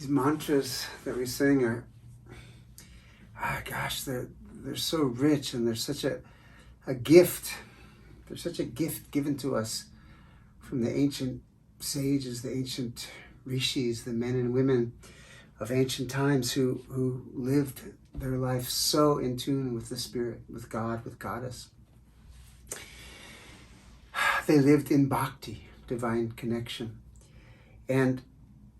these mantras that we sing are, gosh, they're so rich, and they're such a gift. They're such a gift given to us from the ancient sages, the ancient rishis, the men and women of ancient times who lived their life so in tune with the Spirit, with God, with Goddess. They lived in bhakti, divine connection. And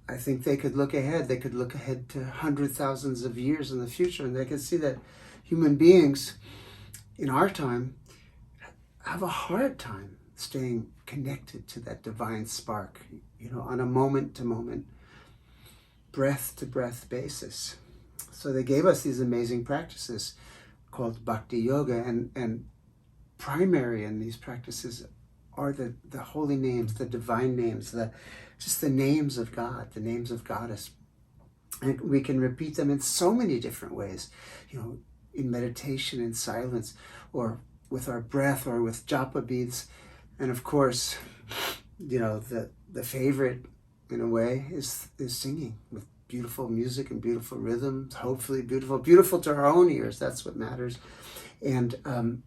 I think they could look ahead. They could look ahead to hundreds, thousands of years in the future, and they could see that human beings in our time have a hard time staying connected to that divine spark, on a moment-to-moment, breath-to-breath basis. So they gave us these amazing practices called Bhakti Yoga, and primary in these practices are the holy names, the divine names, just the names of God, the names of Goddess. And we can repeat them in so many different ways, in meditation, in silence, or with our breath, or with japa beads. And of course, the favorite, in a way, is singing with beautiful music and beautiful rhythms, hopefully beautiful to our own ears. That's what matters. And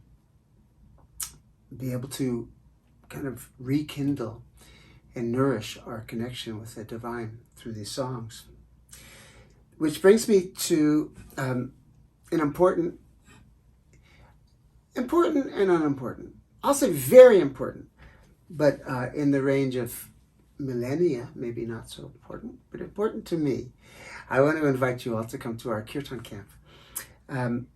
be able to kind of rekindle and nourish our connection with the divine through these songs. Which brings me to an important and unimportant. I'll say very important, but in the range of millennia, maybe not so important, but important to me. I want to invite you all to come to our Kirtan Camp. Nubi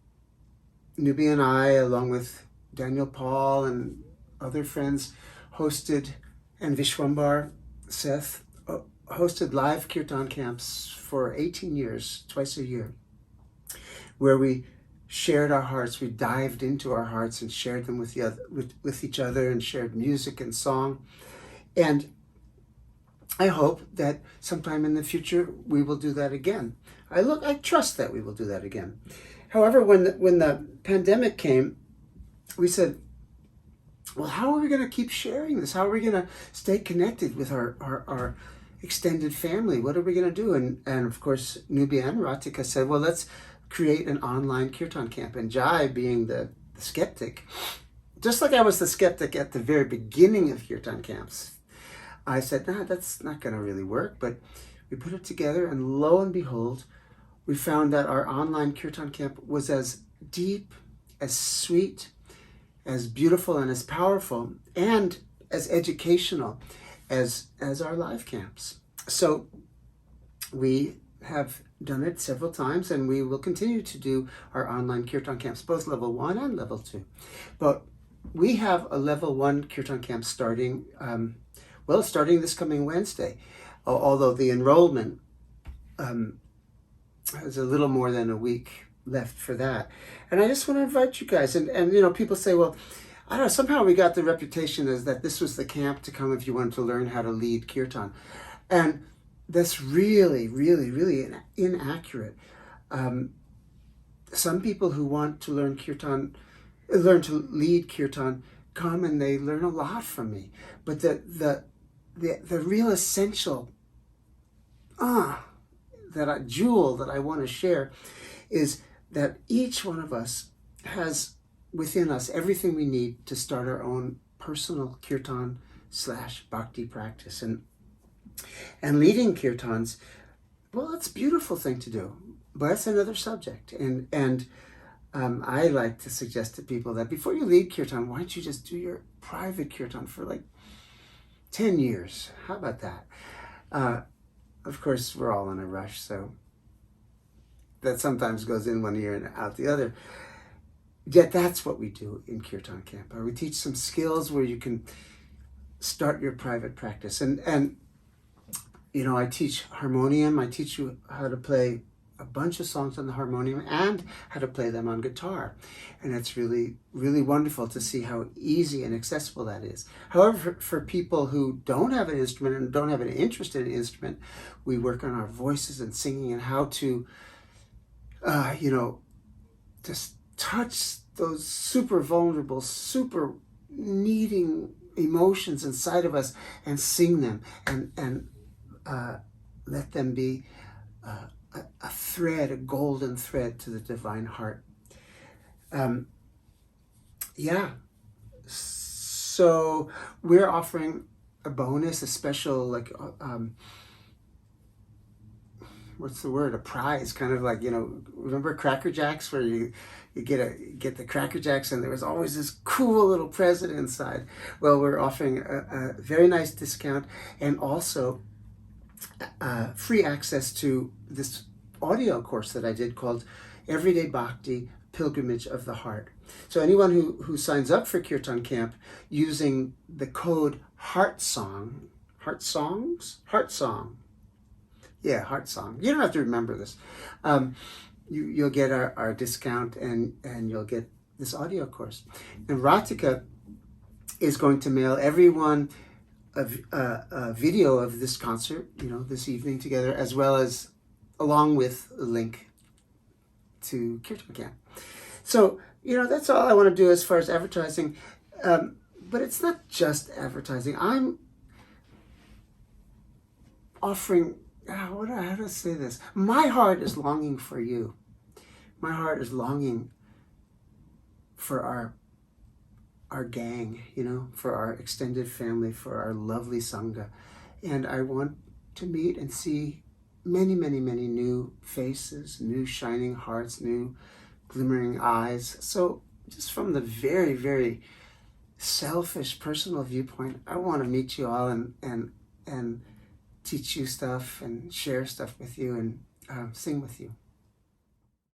and I, along with Daniel Paul and other friends, hosted, and Vishwambar Seth, hosted live Kirtan camps for 18 years, twice a year, where we shared our hearts. We dived into our hearts and shared them with each other, and shared music and song. And I hope that sometime in the future we will do that again. I trust that we will do that again. However, when the pandemic came, we said, well, how are we going to keep sharing this? How are we going to stay connected with our extended family? What are we going to do? And of course, Nubi and Ratika said, well, let's create an online Kirtan camp. And Jai, being the skeptic, just like I was the skeptic at the very beginning of Kirtan camps, I said, that's not going to really work. But we put it together, and lo and behold, we found that our online Kirtan camp was as deep, as sweet, as beautiful, and as powerful, and as educational as our live camps. So we have done it several times, and we will continue to do our online Kirtan camps, both level 1 and level 2. But we have a level 1 Kirtan camp starting this coming Wednesday, although the enrollment has a little more than a week left for that. And I just want to invite you guys, and people say, well, I don't know, somehow we got the reputation as that this was the camp to come if you wanted to learn how to lead Kirtan. And that's really, really, really inaccurate. Some people who want to learn to lead Kirtan, come and they learn a lot from me. But the real essential jewel that I want to share is that each one of us has within us everything we need to start our own personal Kirtan / Bhakti practice. And leading Kirtans, well, it's a beautiful thing to do, but it's another subject. And I like to suggest to people that before you lead Kirtan, why don't you just do your private Kirtan for like 10 years? How about that? Of course, we're all in a rush, so that sometimes goes in one ear and out the other. Yet that's what we do in Kirtan Camp. We teach some skills where you can start your private practice. And I teach harmonium. I teach you how to play a bunch of songs on the harmonium and how to play them on guitar. And it's really, really wonderful to see how easy and accessible that is. However, for people who don't have an instrument and don't have an interest in an instrument, we work on our voices and singing and how to just touch those super vulnerable, super needing emotions inside of us and sing them and let them be a thread, a golden thread to the divine heart. Yeah. So we're offering a bonus, a special, like, what's the word? A prize, kind of like, remember Cracker Jacks, where you get the Cracker Jacks, and there was always this cool little present inside. Well, we're offering a very nice discount, and also free access to this audio course that I did called Everyday Bhakti, Pilgrimage of the Heart. So anyone who signs up for Kirtan Camp using the code HeartSong, yeah, HeartSong. You don't have to remember this. You'll get our discount, and you'll get this audio course. And Ratika is going to mail everyone a video of this concert, this evening together, as well as along with a link to Kirtan Camp. So, that's all I want to do as far as advertising. But it's not just advertising. I'm offering, how do I say this? My heart is longing for you. My heart is longing for our gang, for our extended family, for our lovely Sangha. And I want to meet and see many, many, many new faces, new shining hearts, new glimmering eyes. So just from the very, very selfish personal viewpoint, I want to meet you all and teach you stuff and share stuff with you and sing with you.